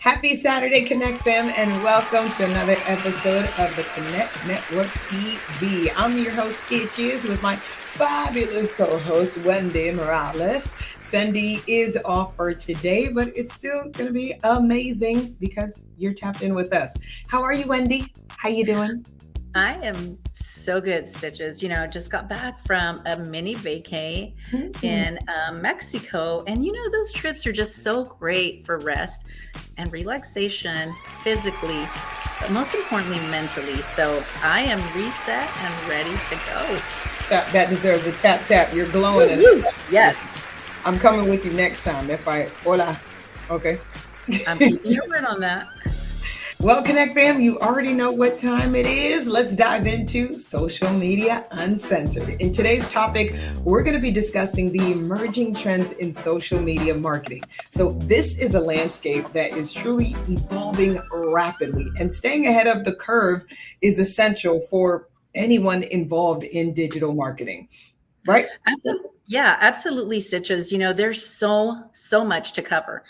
Happy Saturday, Connect fam, and welcome to another episode of the Connect Network TV. I'm your host, Stitches, with my fabulous co-host, Wendy Morales. Cindy is off for today, but it's still going to be amazing because you're tapped in with us. How are you, Wendy? How you doing? I am so good, Stitches. Just got back from a mini vacay in Mexico. And those trips are just so great for rest and relaxation physically, but most importantly, mentally. So I am reset and ready to go. That deserves a tap, tap. You're glowing. Woo-woo. Yes. I'm coming with you next time. Hola. Okay. I'm keeping your word on that. Well, Connect fam, you already know what time it is. Let's dive into social media uncensored. In today's topic, we're going to be discussing the emerging trends in social media marketing. So this is a landscape that is truly evolving rapidly, and staying ahead of the curve is essential for anyone involved in digital marketing, right? Absolutely. Yeah, absolutely, Stitches. There's so much to cover.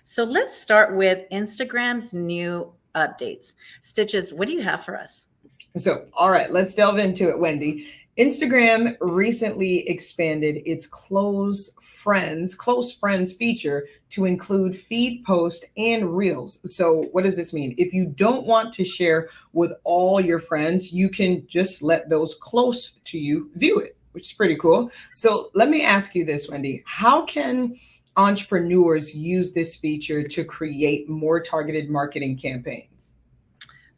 So let's start with Instagram's new updates. Stitches, what do you have for us? So, all right, let's delve into it, Wendy. Instagram recently expanded its close friends feature to include feed posts and reels. So what does this mean? If you don't want to share with all your friends, you can just let those close to you view it, which is pretty cool. So let me ask you this, Wendy. How can entrepreneurs use this feature to create more targeted marketing campaigns?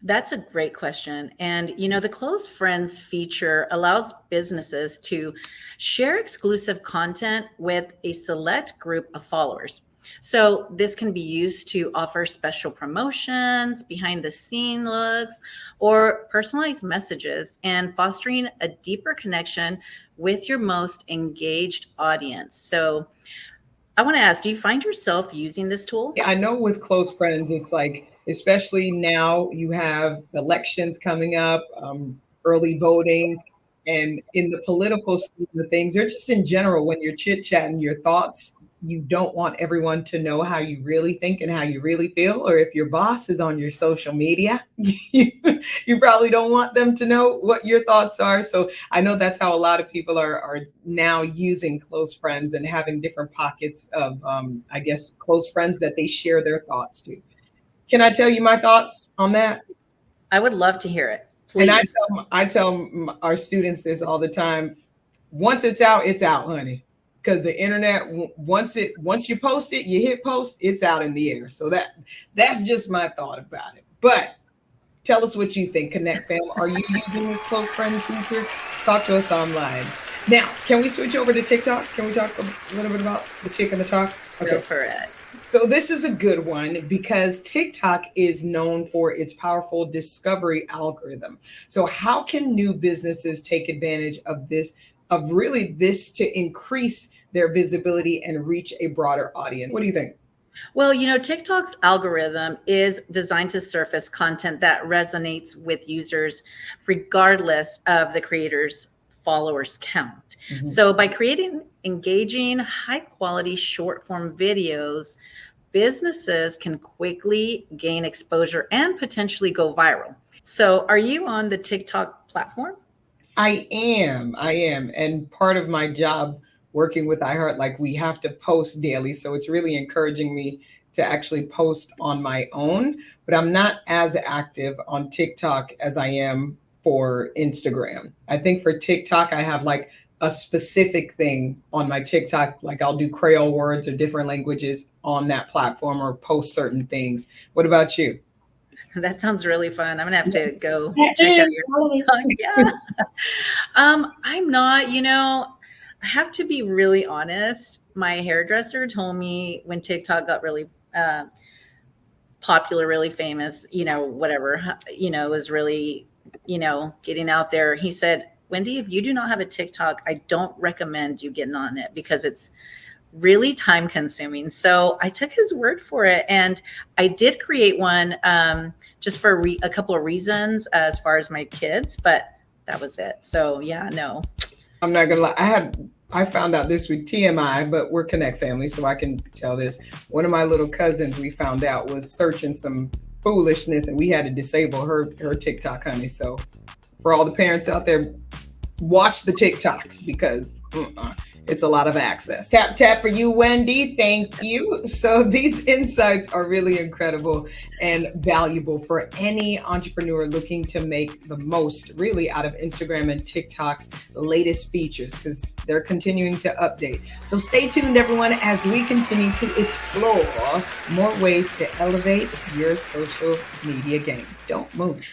That's a great question. And, the close friends feature allows businesses to share exclusive content with a select group of followers. So this can be used to offer special promotions, behind the scene looks, or personalized messages, and fostering a deeper connection with your most engaged audience. So I want to ask, do you find yourself using this tool? I know with close friends, it's like, especially now you have elections coming up, early voting, and in the political scheme of things, or just in general, when you're chit chatting your thoughts, you don't want everyone to know how you really think and how you really feel. Or if your boss is on your social media, you probably don't want them to know what your thoughts are. So I know that's how a lot of people are now using close friends and having different pockets of, I guess, close friends that they share their thoughts to. Can I tell you my thoughts on that? I would love to hear it. And Please. I tell our students this all the time. Once it's out, honey. Because the internet, once you post it, you hit post, it's out in the air. So that's just my thought about it. But tell us what you think, Connect fam. Are you using this close friend feature? Talk to us online. Now, can we switch over to TikTok? Can we talk a little bit about the tick and the talk? Go for it. So this is a good one because TikTok is known for its powerful discovery algorithm. So how can new businesses take advantage of this to increase their visibility and reach a broader audience? What do you think? Well, TikTok's algorithm is designed to surface content that resonates with users regardless of the creator's followers count. Mhm. So by creating engaging, high quality short form videos, businesses can quickly gain exposure and potentially go viral. So are you on the TikTok platform? I am. And part of my job working with iHeart, like we have to post daily. So it's really encouraging me to actually post on my own, but I'm not as active on TikTok as I am for Instagram. I think for TikTok, I have like a specific thing on my TikTok, like I'll do Creole words or different languages on that platform or post certain things. What about you? That sounds really fun. I'm gonna have to go check out your TikTok. Yeah. I'm not, I have to be really honest. My hairdresser told me when TikTok got really popular, really famous, whatever, was really, getting out there. He said, Wendy, if you do not have a TikTok, I don't recommend you getting on it because it's really time consuming. So I took his word for it. And I did create one just for a couple of reasons as far as my kids, but that was it. So yeah, no. I'm not gonna lie. I found out this with TMI, but we're Connect family, so I can tell this. One of my little cousins, we found out, was searching some foolishness, and we had to disable her TikTok, honey. So for all the parents out there, watch the TikToks because it's a lot of access. Tap, tap for you, Wendy. Thank you. So these insights are really incredible and valuable for any entrepreneur looking to make the most really out of Instagram and TikTok's latest features because they're continuing to update. So stay tuned, everyone, as we continue to explore more ways to elevate your social media game. Don't move.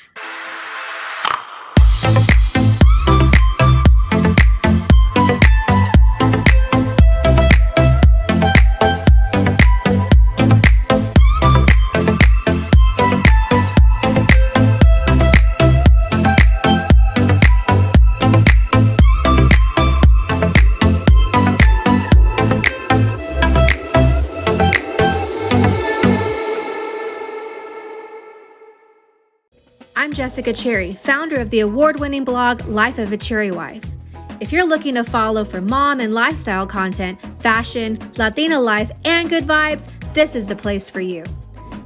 I'm Jessica Cherry, founder of the award-winning blog Life of a Cherry Wife. If you're looking to follow for mom and lifestyle content, fashion, Latina life, and good vibes, this is the place for you.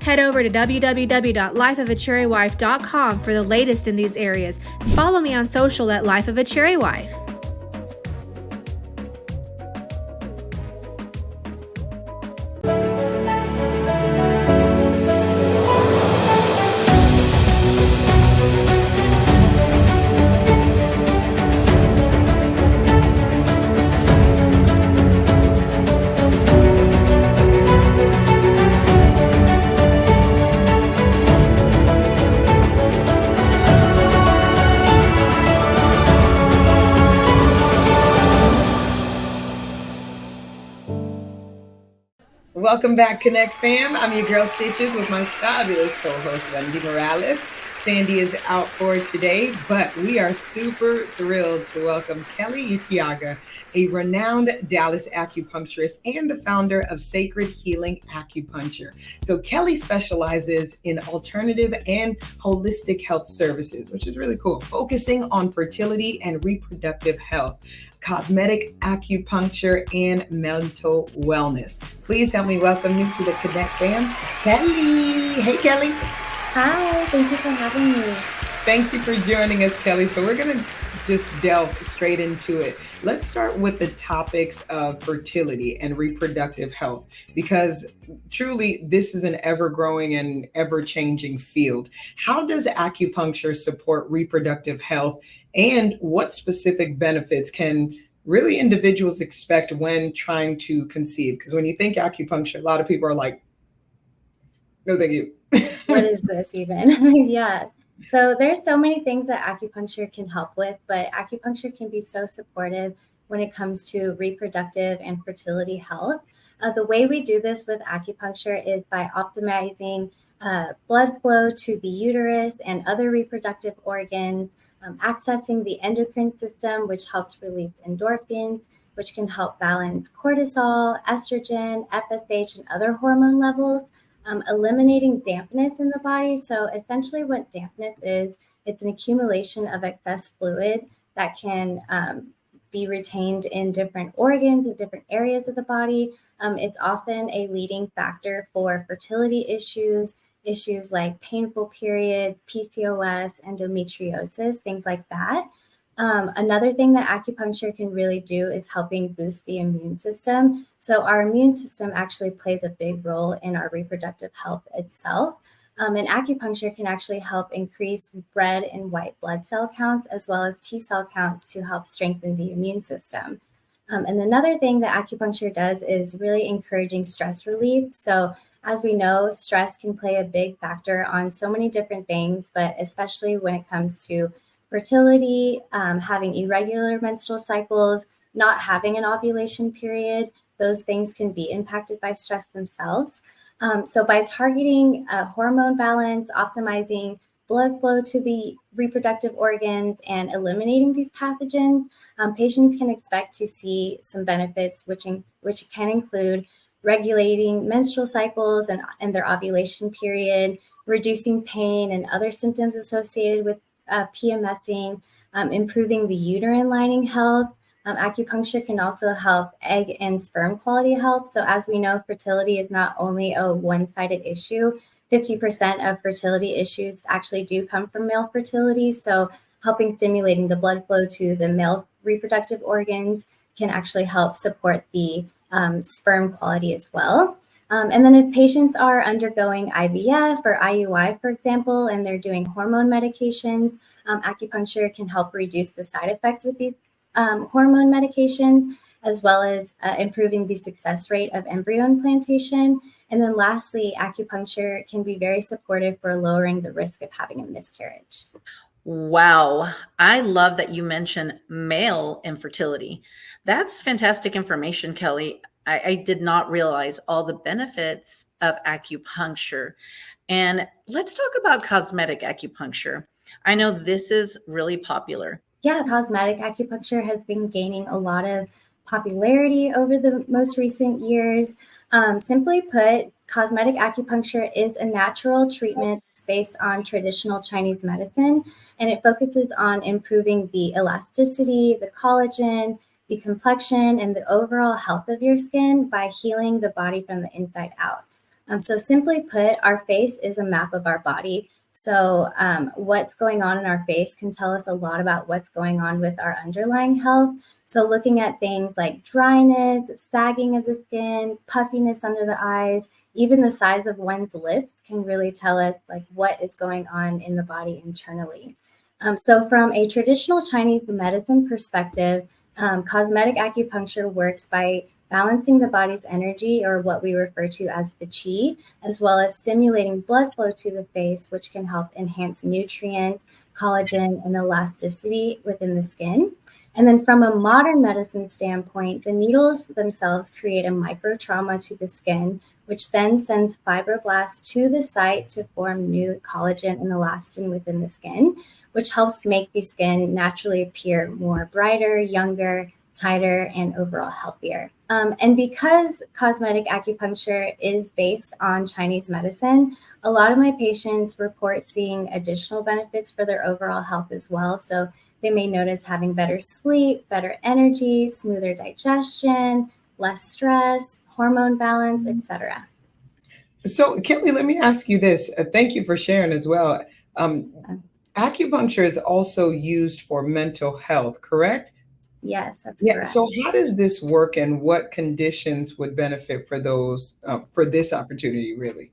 Head over to www.lifeofacherrywife.com for the latest in these areas. Follow me on social at Life of a Cherry Wife. Welcome back, Connect fam. I'm your girl Stitches with my fabulous co-host Wendy Morales. Sandy is out for today, but we are super thrilled to welcome Kelly Urtiaga, a renowned Dallas acupuncturist and the founder of Sacred Healing Acupuncture. So Kelly specializes in alternative and holistic health services, which is really cool, focusing on fertility and reproductive health, cosmetic acupuncture, and mental wellness. Please help me welcome you to the Connect fam, Kelly. Hey, Kelly. Hi, thank you for having me. Thank you for joining us, Kelly. So we're going to just delve straight into it. Let's start with the topics of fertility and reproductive health, because truly this is an ever-growing and ever-changing field. How does acupuncture support reproductive health, and what specific benefits can really individuals expect when trying to conceive? Because when you think acupuncture, a lot of people are like, no, thank you. What is this even? Yeah. So there's so many things that acupuncture can help with, but acupuncture can be so supportive when it comes to reproductive and fertility health. The way we do this with acupuncture is by optimizing blood flow to the uterus and other reproductive organs, accessing the endocrine system, which helps release endorphins, which can help balance cortisol, estrogen, FSH, and other hormone levels. Eliminating dampness in the body. So essentially what dampness is, it's an accumulation of excess fluid that can be retained in different organs and different areas of the body. It's often a leading factor for fertility issues like painful periods, PCOS, endometriosis, things like that. Another thing that acupuncture can really do is helping boost the immune system. So our immune system actually plays a big role in our reproductive health itself. And acupuncture can actually help increase red and white blood cell counts, as well as T cell counts, to help strengthen the immune system. And another thing that acupuncture does is really encouraging stress relief. So as we know, stress can play a big factor on so many different things, but especially when it comes to fertility, having irregular menstrual cycles, not having an ovulation period, those things can be impacted by stress themselves. So by targeting hormone balance, optimizing blood flow to the reproductive organs, and eliminating these pathogens, patients can expect to see some benefits, which can include regulating menstrual cycles and their ovulation period, reducing pain and other symptoms associated with PMSing, improving the uterine lining health, Acupuncture can also help egg and sperm quality health. So as we know, fertility is not only a one-sided issue. 50% of fertility issues actually do come from male fertility. So helping stimulating the blood flow to the male reproductive organs can actually help support the sperm quality as well. And then if patients are undergoing IVF or IUI, for example, and they're doing hormone medications, acupuncture can help reduce the side effects with these hormone medications, as well as improving the success rate of embryo implantation. And then lastly, acupuncture can be very supportive for lowering the risk of having a miscarriage. Wow. I love that you mentioned male infertility. That's fantastic information, Kelly. I did not realize all the benefits of acupuncture. And let's talk about cosmetic acupuncture. I know this is really popular. Yeah, cosmetic acupuncture has been gaining a lot of popularity over the most recent years. Simply put, cosmetic acupuncture is a natural treatment based on traditional Chinese medicine, and it focuses on improving the elasticity, the collagen, the complexion, and the overall health of your skin by healing the body from the inside out. So simply put, our face is a map of our body. So what's going on in our face can tell us a lot about what's going on with our underlying health. So looking at things like dryness, sagging of the skin, puffiness under the eyes, even the size of one's lips can really tell us like what is going on in the body internally. So from a traditional Chinese medicine perspective, cosmetic acupuncture works by balancing the body's energy, or what we refer to as the qi, as well as stimulating blood flow to the face, which can help enhance nutrients, collagen, and elasticity within the skin. And then from a modern medicine standpoint, the needles themselves create a micro trauma to the skin, which then sends fibroblasts to the site to form new collagen and elastin within the skin, which helps make the skin naturally appear more brighter, younger, tighter, and overall healthier. And because cosmetic acupuncture is based on Chinese medicine, a lot of my patients report seeing additional benefits for their overall health as well. So they may notice having better sleep, better energy, smoother digestion, less stress, hormone balance, etc. So, Kelly, let me ask you this. Thank you for sharing as well. Acupuncture is also used for mental health, correct? Yes, that's Yeah. correct. So, how does this work, and what conditions would benefit for those for this opportunity, really?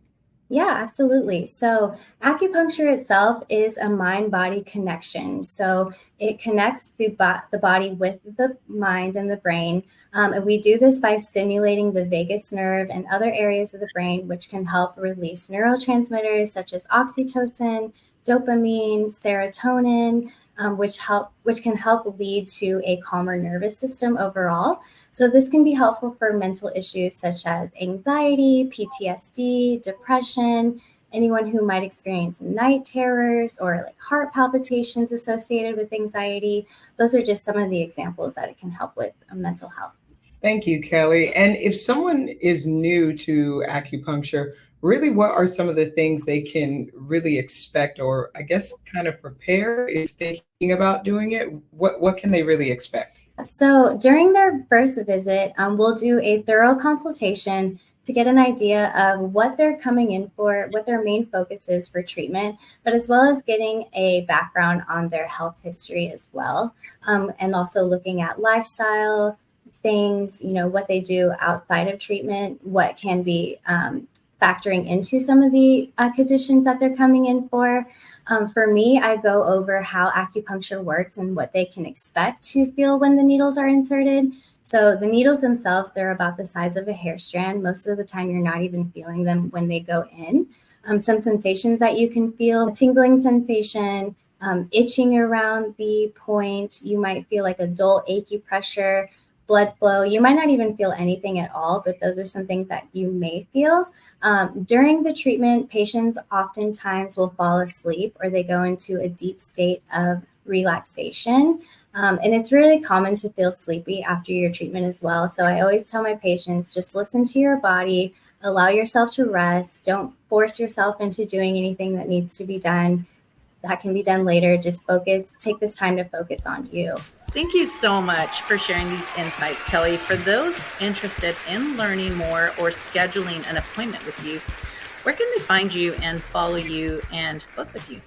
Yeah, absolutely. So acupuncture itself is a mind-body connection. So it connects the body with the mind and the brain. And we do this by stimulating the vagus nerve and other areas of the brain, which can help release neurotransmitters such as oxytocin, dopamine, serotonin, which can help lead to a calmer nervous system overall. So this can be helpful for mental issues such as anxiety, PTSD, depression, anyone who might experience night terrors or like heart palpitations associated with anxiety. Those are just some of the examples that it can help with mental health. Thank you, Kelly. And if someone is new to acupuncture, really, what are some of the things they can really expect, or I guess kind of prepare if thinking about doing it? What can they really expect? So during their first visit, we'll do a thorough consultation to get an idea of what they're coming in for, what their main focus is for treatment, but as well as getting a background on their health history as well. And also looking at lifestyle things, what they do outside of treatment, what can be factoring into some of the conditions that they're coming in for. For me, I go over how acupuncture works and what they can expect to feel when the needles are inserted. So the needles themselves, they're about the size of a hair strand. Most of the time, you're not even feeling them when they go in. Some sensations that you can feel, a tingling sensation, itching around the point. You might feel like a dull, achy pressure, blood flow. You might not even feel anything at all, but those are some things that you may feel. During the treatment, patients oftentimes will fall asleep or they go into a deep state of relaxation. And it's really common to feel sleepy after your treatment as well. So I always tell my patients, just listen to your body, allow yourself to rest. Don't force yourself into doing anything that needs to be done. That can be done later. Just focus, take this time to focus on you. Thank you so much for sharing these insights, Kelly. For those interested in learning more or scheduling an appointment with you, where can they find you and follow you and book with you?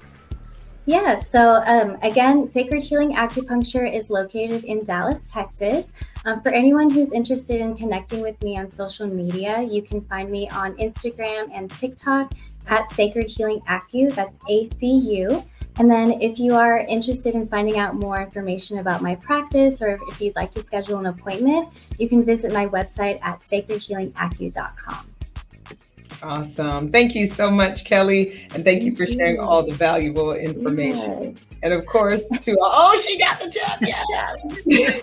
Yeah, so again, Sacred Healing Acupuncture is located in Dallas, Texas. For anyone who's interested in connecting with me on social media, you can find me on Instagram and TikTok at Sacred Healing Acu, that's ACU. And then if you are interested in finding out more information about my practice, or if you'd like to schedule an appointment, you can visit my website at sacredhealingacu.com. Awesome. Thank you so much, Kelly. And thank you for sharing all the valuable information. Yes. And of course, she got the tip. Yes.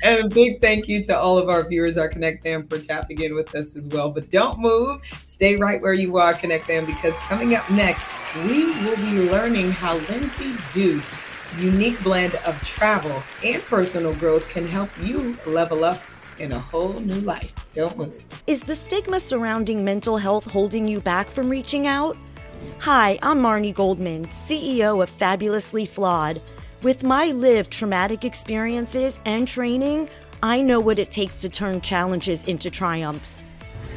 And a big thank you to all of our viewers, our Connect fam, for tapping in with us as well. But don't move. Stay right where you are, Connect fam, because coming up next, we will be learning how Lindsey Dukes' unique blend of travel and personal growth can help you level up in a whole new life. Don't move. Is the stigma surrounding mental health holding you back from reaching out? Hi, I'm Marnie Goldman, CEO of Fabulously Flawed. With my lived traumatic experiences and training, I know what it takes to turn challenges into triumphs.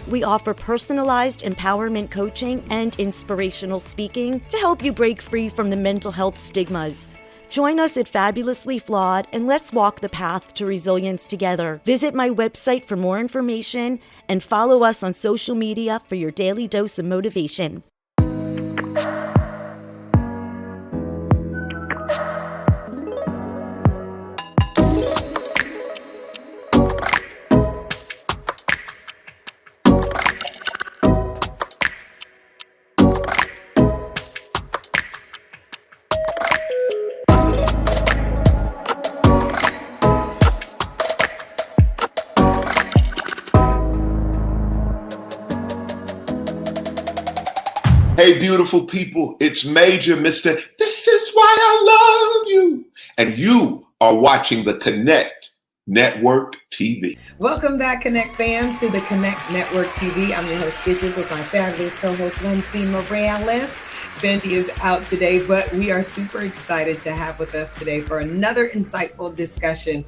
We offer personalized empowerment coaching and inspirational speaking to help you break free from the mental health stigmas. Join us at Fabulously Flawed and let's walk the path to resilience together. Visit my website for more information and follow us on social media for your daily dose of motivation. Hey, beautiful people, it's Major Mr. This is why I love you. And you are watching the Connect Network TV. Welcome back, Connect fam, to the Connect Network TV. I'm your host, Stitches, with my fabulous co-host, Lindsey Morales. Fendi is out today, but we are super excited to have with us today for another insightful discussion.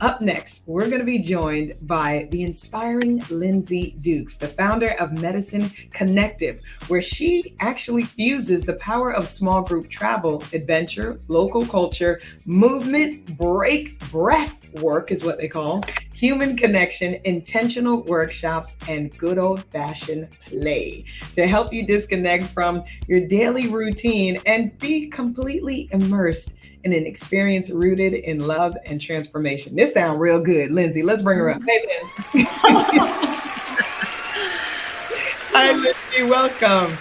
Up next, we're going to be joined by the inspiring Lindsey Dukes, the founder of Medicine Connective, where she actually fuses the power of small group travel, adventure, local culture, movement, breath work is what they call, human connection, intentional workshops, and good old-fashioned play to help you disconnect from your daily routine and be completely immersed in an experience rooted in love and transformation. This sounds real good. Lindsey, let's bring her up. Hey, Lindsey. Hi, Lindsey. Welcome.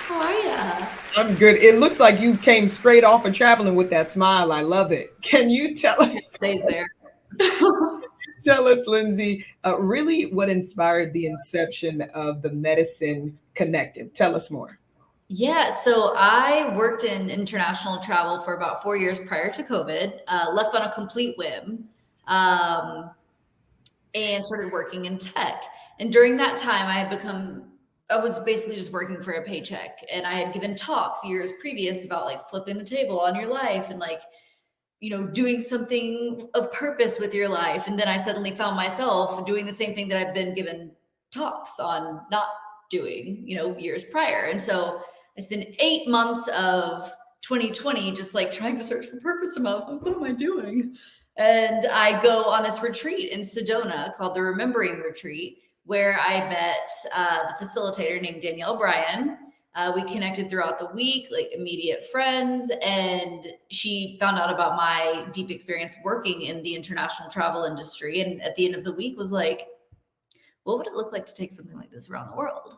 How are ya? I'm good. It looks like you came straight off of traveling with that smile. I love it. Can you tell us? Stays there. Tell us, Lindsey, really what inspired the inception of the Medicine Connective? Tell us more. Yeah, so I worked in international travel for about 4 years prior to COVID, left on a complete whim, and started working in tech. And during that time, I was basically just working for a paycheck. And I had given talks years previous about like flipping the table on your life and like, doing something of purpose with your life. And then I suddenly found myself doing the same thing that I've been given talks on not doing, years prior. And so I spent 8 months of 2020 just like trying to search for purpose in my life. Like, what am I doing? And I go on this retreat in Sedona called the Remembering Retreat, where I met the facilitator named Danielle Bryan. We connected throughout the week, like immediate friends, and she found out about my deep experience working in the international travel industry. And at the end of the week was like, what would it look like to take something like this around the world?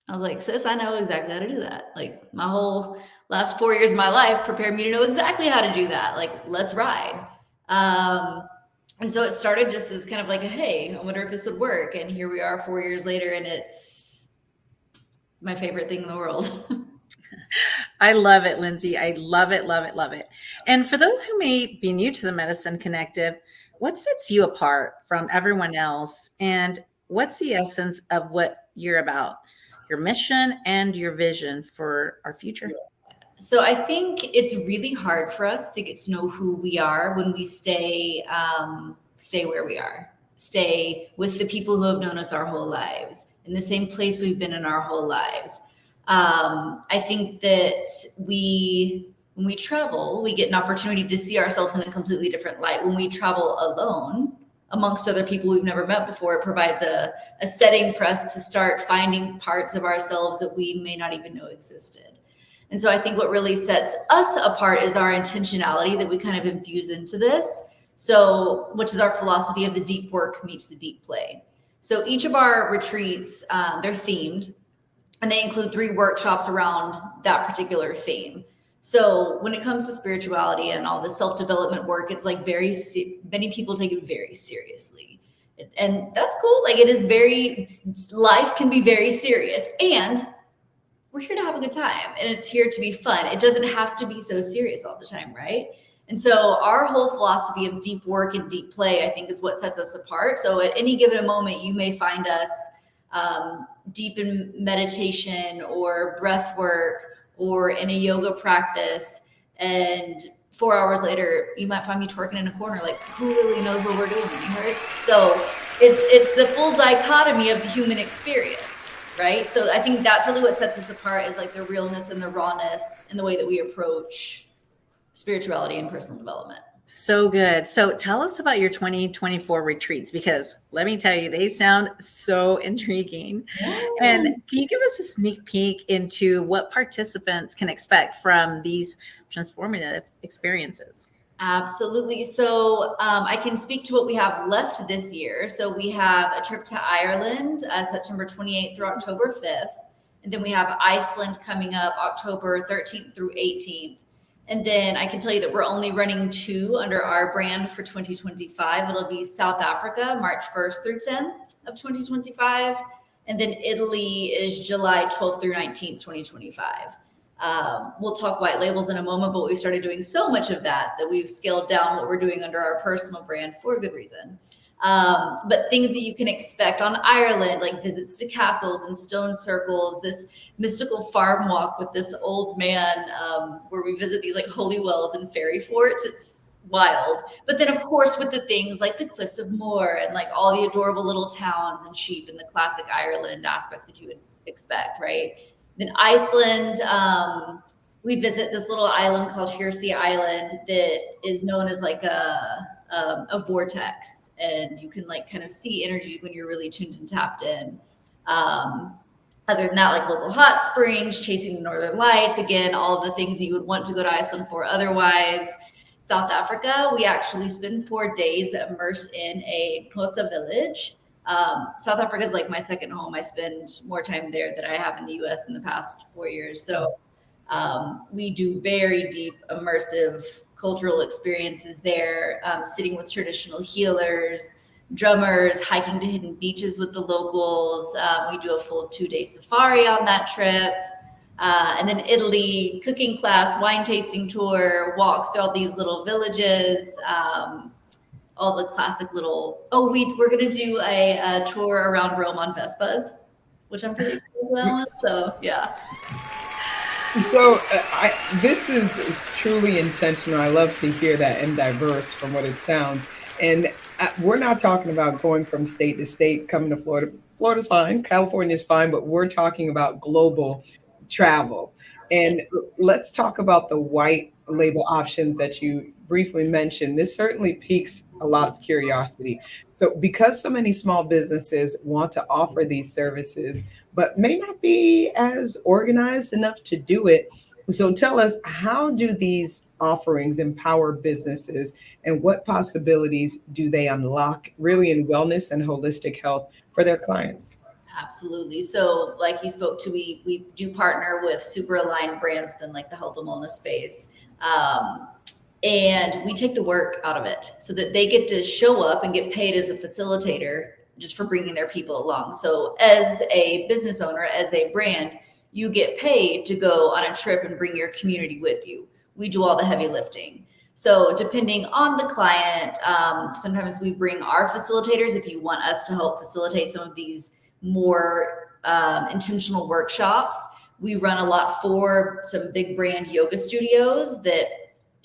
I was like, sis, I know exactly how to do that. Like my whole last 4 years of my life prepared me to know exactly how to do that. Like, let's ride. And so it started just as kind of like, hey, I wonder if this would work. And here we are 4 years later, and it's my favorite thing in the world. I love it, Lindsey. I love it, love it, love it. And for those who may be new to the Medicine Connective, what sets you apart from everyone else? And what's the essence of what you're about? Your mission and your vision for our future? So I think it's really hard for us to get to know who we are when we stay where we are, stay with the people who have known us our whole lives, in the same place we've been in our whole lives. I think that when we travel, we get an opportunity to see ourselves in a completely different light. When we travel alone amongst other people we've never met before, it provides a setting for us to start finding parts of ourselves that we may not even know existed. And so I think what really sets us apart is our intentionality that we kind of infuse into this. So, which is our philosophy of the deep work meets the deep play. So each of our retreats, they're themed, and they include 3 workshops around that particular theme. So when it comes to spirituality and all the self-development work, it's like many people take it very seriously. And that's cool. Like, it is life can be very serious, and we're here to have a good time, and it's here to be fun. It doesn't have to be so serious all the time, right? And so our whole philosophy of deep work and deep play, I think, is what sets us apart. So at any given moment, you may find us deep in meditation or breath work or in a yoga practice, and 4 hours later, you might find me twerking in a corner. Like, who really knows what we're doing, right? So it's the full dichotomy of the human experience. Right. So I think that's really what sets us apart, is like the realness and the rawness in the way that we approach spirituality and personal development. So good. So tell us about your 2024 retreats, because let me tell you, they sound so intriguing. Yeah. And can you give us a sneak peek into what participants can expect from these transformative experiences? Absolutely. So I can speak to what we have left this year. So we have a trip to Ireland, September 28th through October 5th. And then we have Iceland coming up October 13th through 18th. And then I can tell you that we're only running 2 under our brand for 2025. It'll be South Africa, March 1st through 10th of 2025. And then Italy is July 12th through 19th, 2025. We'll talk white labels in a moment, but we started doing so much of that we've scaled down what we're doing under our personal brand for a good reason. But things that you can expect on Ireland, like visits to castles and stone circles, this mystical farm walk with this old man, where we visit these like holy wells and fairy forts. It's wild. But then of course with the things like the Cliffs of Moher and like all the adorable little towns and sheep and the classic Ireland aspects that you would expect, right? Then Iceland, we visit this little island called Hirsey Island that is known as like a vortex, and you can like kind of see energy when you're really tuned and tapped in. Other than that, like local hot springs, chasing the northern lights, again, all of the things that you would want to go to Iceland for otherwise. South Africa, we actually spend 4 days immersed in a Xhosa village. South Africa is like my second home. I spend more time there than I have in the US in the past 4 years. So we do very deep, immersive cultural experiences there, sitting with traditional healers, drummers, hiking to hidden beaches with the locals. We do a full 2-day safari on that trip. And then Italy, cooking class, wine tasting tour, walks through all these little villages, all the classic little, we're going to do a tour around Rome on Vespas, which I'm pretty cool about. So, yeah. So this is truly intentional. I love to hear that, and diverse from what it sounds. And we're not talking about going from state to state, coming to Florida. Florida's fine. California's fine, but we're talking about global travel. And let's talk about the white label options that you briefly mentioned. This certainly piques a lot of curiosity. So because so many small businesses want to offer these services, but may not be as organized enough to do it. So tell us, how do these offerings empower businesses, and what possibilities do they unlock really in wellness and holistic health for their clients? Absolutely. So like you spoke to, we do partner with super aligned brands within like the health and wellness space. And we take the work out of it so that they get to show up and get paid as a facilitator just for bringing their people along. So as a business owner, as a brand, you get paid to go on a trip and bring your community with you. We do all the heavy lifting. So depending on the client, sometimes we bring our facilitators if you want us to help facilitate some of these more intentional workshops. We run a lot for some big brand yoga studios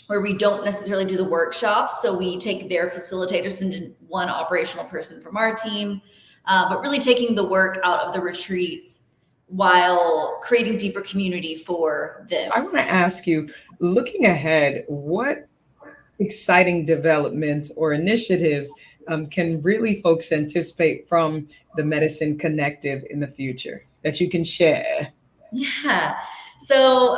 where we don't necessarily do the workshops. So we take their facilitators and one operational person from our team, but really taking the work out of the retreats while creating deeper community for them. I want to ask you, looking ahead, what exciting developments or initiatives can really folks anticipate from the Medicine Connective in the future that you can share? Yeah. So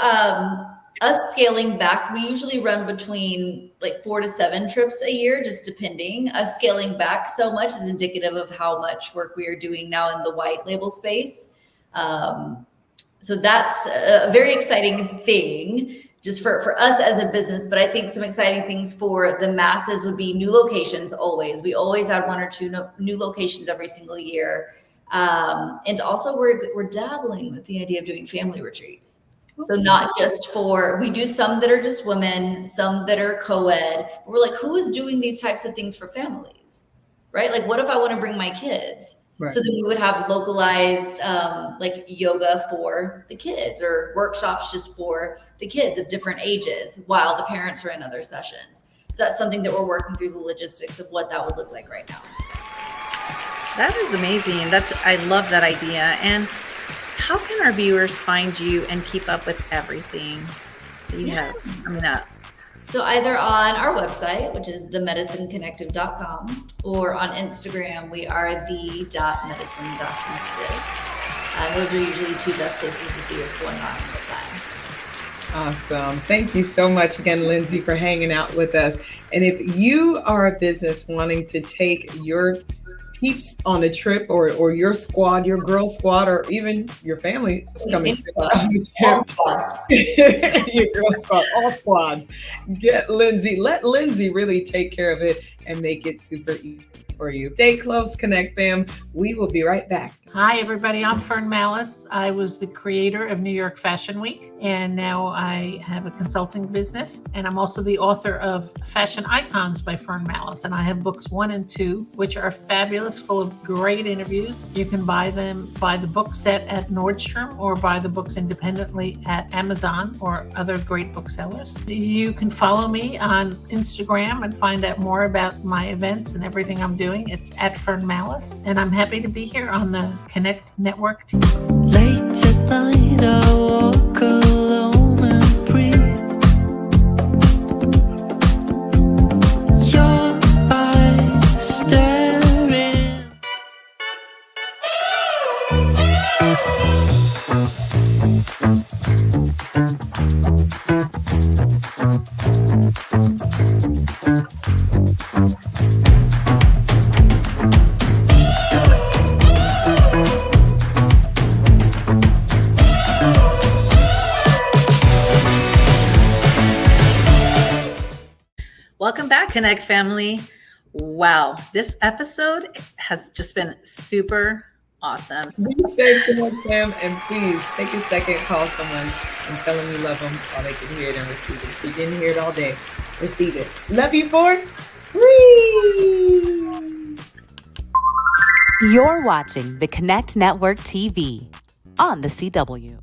us scaling back, we usually run between like 4 to 7 trips a year, just depending. Us scaling back so much is indicative of how much work we are doing now in the white label space. So that's a very exciting thing just for us as a business. But I think some exciting things for the masses would be new locations always. We always add 1 or 2 new locations every single year. And also we're dabbling with the idea of doing family retreats. So not just we do some that are just women, some that are co-ed. We're like, who is doing these types of things for families, right? Like, what if I want to bring my kids? Right. So then we would have localized like yoga for the kids or workshops just for the kids of different ages while the parents are in other sessions. So that's something that we're working through the logistics of what that would look like right now. That is amazing. I love that idea. And how can our viewers find you and keep up with everything that you have coming up? So either on our website, which is themedicineconnective.com, or on Instagram, we are the.medicine.connective. Those are usually the 2 best places to see what's going on at the time. Awesome. Thank you so much again, Lindsey, for hanging out with us. And if you are a business wanting to take your peeps on a trip or your squad, your girl squad, or even your family is coming your girl squad, all squads, get Lindsey. Let Lindsey really take care of it and make it super easy for you. Stay close, connect them. We will be right back. Hi, everybody. I'm Fern Malice. I was the creator of New York Fashion Week, and now I have a consulting business. And I'm also the author of Fashion Icons by Fern Malice. And I have books 1 and 2, which are fabulous, full of great interviews. You can buy the book set at Nordstrom or buy the books independently at Amazon or other great booksellers. You can follow me on Instagram and find out more about my events and everything I'm doing. It's at Fern Malice. And I'm happy to be here on the Connect Network team. Late at night, I walk alone and breathe. Your eyes staring. Welcome back, Connect family. Wow, this episode has just been super awesome. Be safe, Connect fam, and please take a second, call someone and tell them you love them while they can hear it and receive it. If you didn't hear it all day, receive it. Love you for free. You're watching the Connect Network TV on the CW.